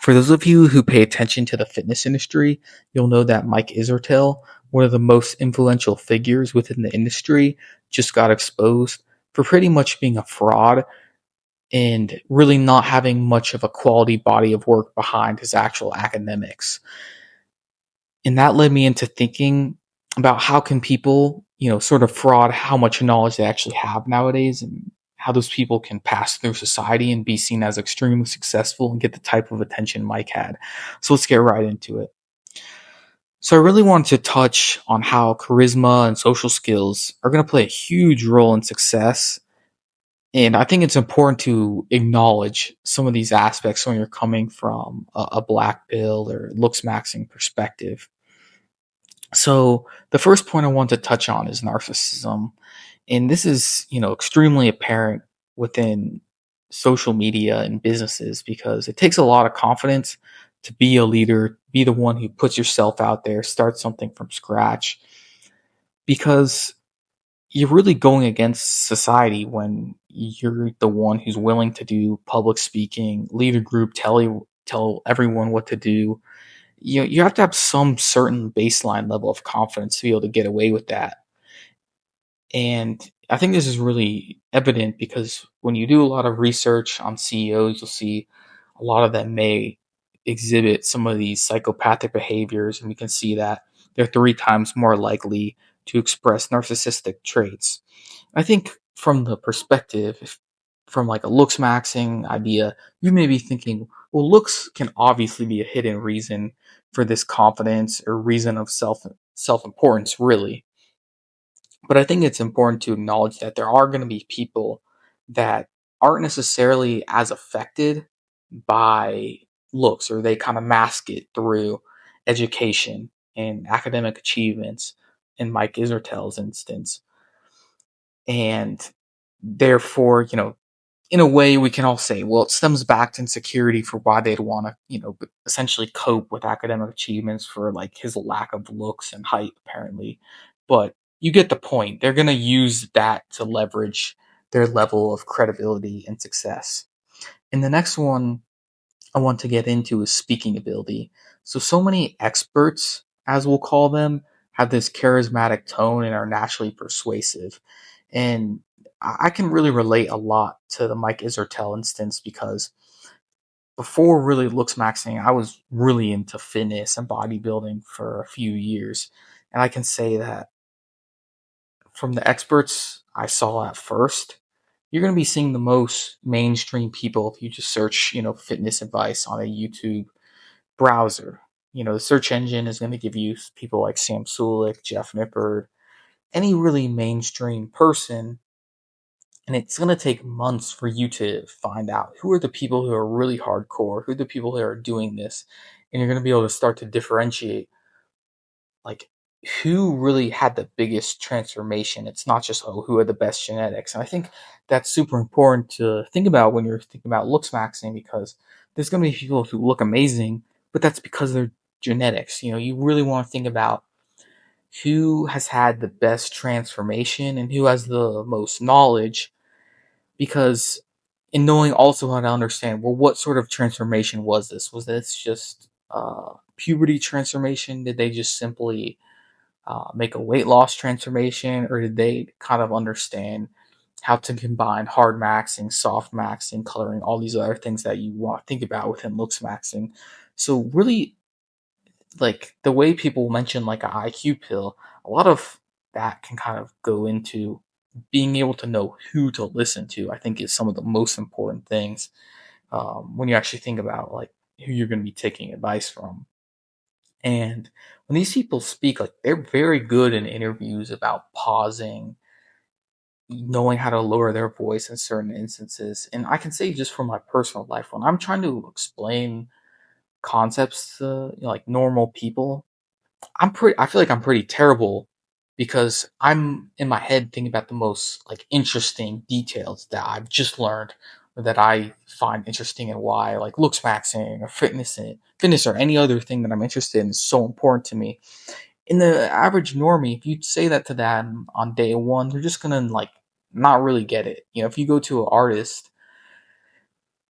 For those of you who pay attention to the fitness industry, you'll know that Mike Isertel, one of the most influential figures within the industry, just got exposed for pretty much being a fraud and really not having much of a quality body of work behind his actual academics. And that led me into thinking about how can people, sort of fraud how much knowledge they actually have nowadays and how those people can pass through society and be seen as extremely successful and get the type of attention Mike had. So let's get right into it. So I really wanted to touch on how charisma and social skills are going to play a huge role in success. And I think it's important to acknowledge some of these aspects when you're coming from a black pill or looks maxing perspective. So the first point I want to touch on is narcissism. And this is, extremely apparent within social media and businesses because it takes a lot of confidence to be a leader, be the one who puts yourself out there, start something from scratch because you're really going against society when you're the one who's willing to do public speaking, lead a group, tell everyone what to do. You have to have some certain baseline level of confidence to be able to get away with that. And I think this is really evident because when you do a lot of research on CEOs, you'll see a lot of them may exhibit some of these psychopathic behaviors, and we can see that they're three times more likely to express narcissistic traits. I think from the perspective, from like a looks maxing idea, you may be thinking, well, looks can obviously be a hidden reason for this confidence or reason of self importance, really. But I think it's important to acknowledge that there are going to be people that aren't necessarily as affected by looks, or they kind of mask it through education and academic achievements, in Mike Isertel's instance. And therefore, in a way, we can all say, well, it stems back to insecurity for why they'd want to, essentially cope with academic achievements for like his lack of looks and height, apparently. But you get the point. They're going to use that to leverage their level of credibility and success. And the next one I want to get into is speaking ability. So many experts, as we'll call them, have this charismatic tone and are naturally persuasive. And I can really relate a lot to the Mike Isertel instance because before really looks maxing, I was really into fitness and bodybuilding for a few years. And I can say that from the experts I saw at first, you're going to be seeing the most mainstream people if you just search, fitness advice on a YouTube browser. The search engine is going to give you people like Sam Sulik, Jeff Nippard, any really mainstream person. And it's going to take months for you to find out who are the people who are really hardcore, who are the people who are doing this. And you're going to be able to start to differentiate like who really had the biggest transformation. It's not just, oh, who had the best genetics. And I think that's super important to think about when you're thinking about looks maxing because there's going to be people who look amazing, but that's because they're genetics. You really want to think about who has had the best transformation and who has the most knowledge because in knowing also how to understand, well, what sort of transformation was this? Was this just puberty transformation? Did they just simply make a weight loss transformation, or did they kind of understand how to combine hard maxing, soft maxing, coloring, all these other things that you want to think about within looks maxing? So really, like the way people mention like an IQ pill, a lot of that can kind of go into being able to know who to listen to. I think is some of the most important things when you actually think about like who you're going to be taking advice from. And when these people speak, like they're very good in interviews about pausing, knowing how to lower their voice in certain instances. And I can say just from my personal life, when I'm trying to explain concepts to like normal people, I feel like I'm pretty terrible because I'm in my head thinking about the most like interesting details that I've just learned or that I find interesting and why like looks maxing or fitness or any other thing that I'm interested in is so important to me. In the average normie, if you say that to them on day one, they're just gonna like not really get it. If you go to an artist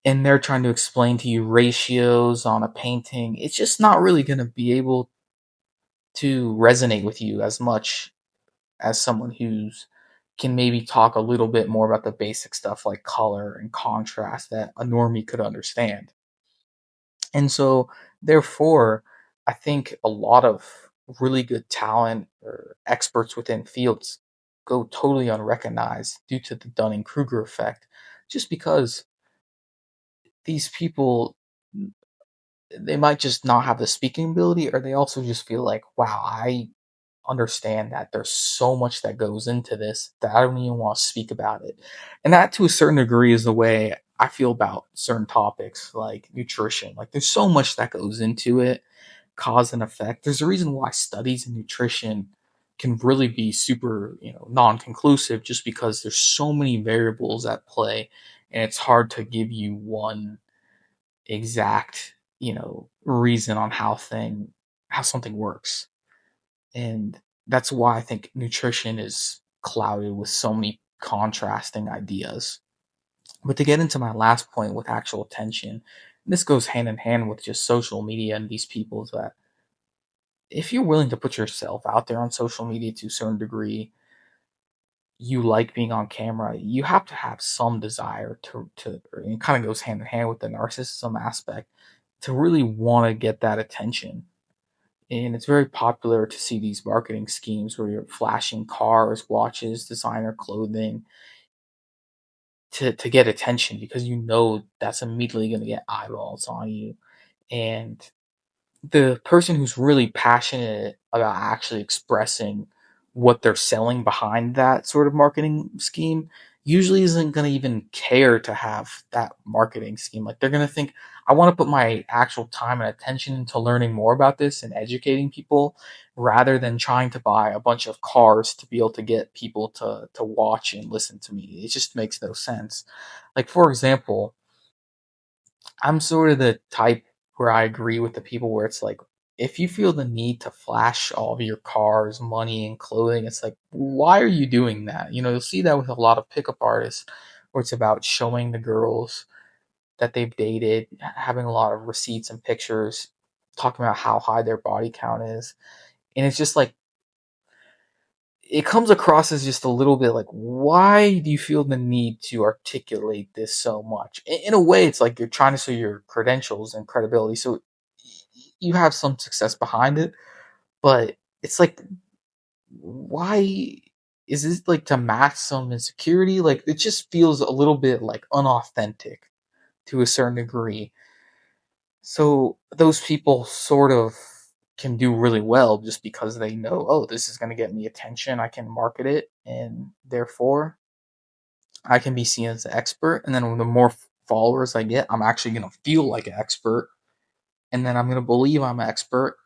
and they're trying to explain to you ratios on a painting, it's just not really going to be able to resonate with you as much as someone who's can maybe talk a little bit more about the basic stuff like color and contrast that a normie could understand. And so, therefore, I think a lot of really good talent or experts within fields go totally unrecognized due to the Dunning Kruger effect, just because these people, they might just not have the speaking ability, or they also just feel like, wow, I understand that there's so much that goes into this that I don't even want to speak about it. And that, to a certain degree, is the way I feel about certain topics like nutrition. Like, there's so much that goes into it, cause and effect. There's a reason why studies in nutrition can really be super, non-conclusive, just because there's so many variables at play, and it's hard to give you one exact, reason on how something works. And that's why I think nutrition is clouded with so many contrasting ideas. But to get into my last point with actual attention, this goes hand in hand with just social media and these people, is that if you're willing to put yourself out there on social media to a certain degree, you like being on camera, you have to have some desire to and it kind of goes hand in hand with the narcissism aspect, to really want to get that attention. And it's very popular to see these marketing schemes where you're flashing cars, watches, designer clothing to get attention, because you know that's immediately going to get eyeballs on you. And the person who's really passionate about actually expressing what they're selling behind that sort of marketing scheme usually isn't going to even care to have that marketing scheme. Like, they're going to think, I want to put my actual time and attention into learning more about this and educating people, rather than trying to buy a bunch of cars to be able to get people to watch and listen to me. It just makes no sense. Like, for example, I'm sort of the type where I agree with the people where it's like, if you feel the need to flash all of your cars, money, and clothing, it's like, why are you doing that? You'll see that with a lot of pickup artists, where it's about showing the girls that they've dated, having a lot of receipts and pictures, talking about how high their body count is. And it's just like, it comes across as just a little bit like, why do you feel the need to articulate this so much? In a way, it's like you're trying to show your credentials and credibility, so you have some success behind it, but it's like, why is this, like, to mask some insecurity? Like, it just feels a little bit like unauthentic to a certain degree. So those people sort of can do really well just because they know, oh, this is going to get me attention. I can market it, and therefore I can be seen as an expert. And then the more followers I get, I'm actually going to feel like an expert, and then I'm going to believe I'm an expert.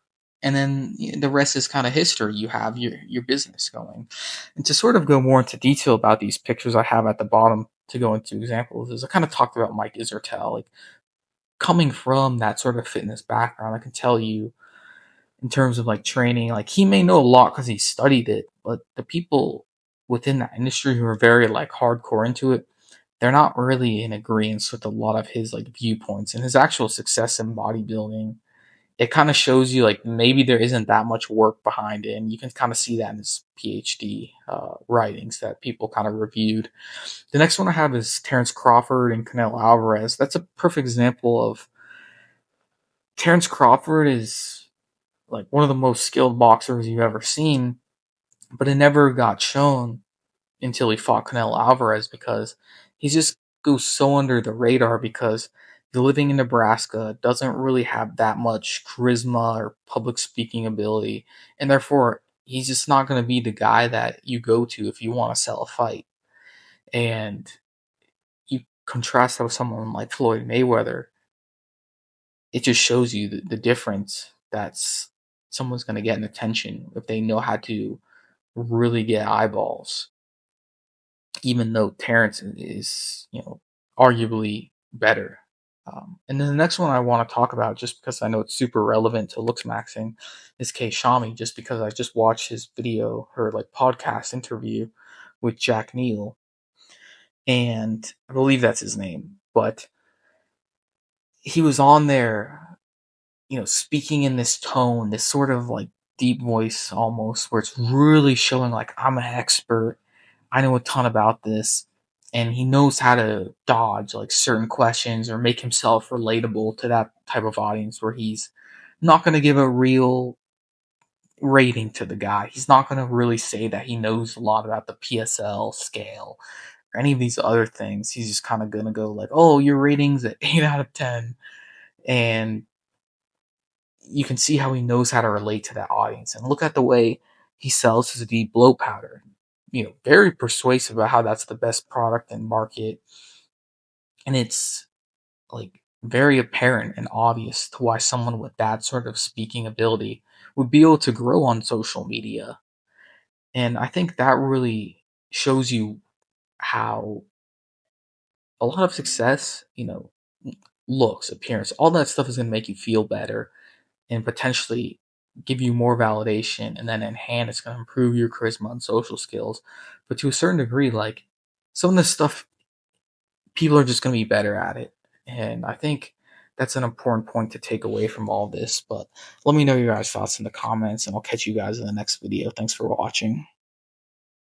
And then the rest is kind of history. You have your business going. And to sort of go more into detail about these pictures I have at the bottom to go into examples, is I kind of talked about Mike Isertel. Like, coming from that sort of fitness background, I can tell you, in terms of like training, like, he may know a lot because he studied it, but the people within that industry who are very like hardcore into it, they're not really in agreement with a lot of his like viewpoints and his actual success in bodybuilding. It kind of shows you like maybe there isn't that much work behind it, and you can kind of see that in his PhD writings that people kind of reviewed. The next one I have is Terrence Crawford and Canelo Alvarez. That's a perfect example of, Terrence Crawford is like one of the most skilled boxers you've ever seen, but it never got shown until he fought Canelo Alvarez, because he just goes so under the radar, because living in Nebraska doesn't really have that much charisma or public speaking ability, and therefore he's just not going to be the guy that you go to if you want to sell a fight. And you contrast that with someone like Floyd Mayweather, it just shows you the difference that's someone's going to get an attention if they know how to really get eyeballs, even though Terrence is, arguably better. And then the next one I want to talk about, just because I know it's super relevant to looks maxing, is Kay Shami, just because I just watched his video, her like podcast interview with Jack Neal, and I believe that's his name. But he was on there, speaking in this tone, this sort of like deep voice almost, where it's really showing like I'm an expert. I know a ton about this. And he knows how to dodge like certain questions or make himself relatable to that type of audience where he's not going to give a real rating to the guy. He's not going to really say that he knows a lot about the PSL scale or any of these other things. He's just kind of going to go like, "Oh, your rating's at 8 out of 10." And you can see how he knows how to relate to that audience. And look at the way he sells his deep blow powder. Very persuasive about how that's the best product in market. And it's like very apparent and obvious to why someone with that sort of speaking ability would be able to grow on social media. And I think that really shows you how a lot of success, looks, appearance, all that stuff is going to make you feel better and potentially give you more validation. And then in hand, it's going to improve your charisma and social skills. But to a certain degree, like some of this stuff, people are just going to be better at it. And I think that's an important point to take away from all this. But let me know your guys' thoughts in the comments, and I'll catch you guys in the next video. Thanks for watching.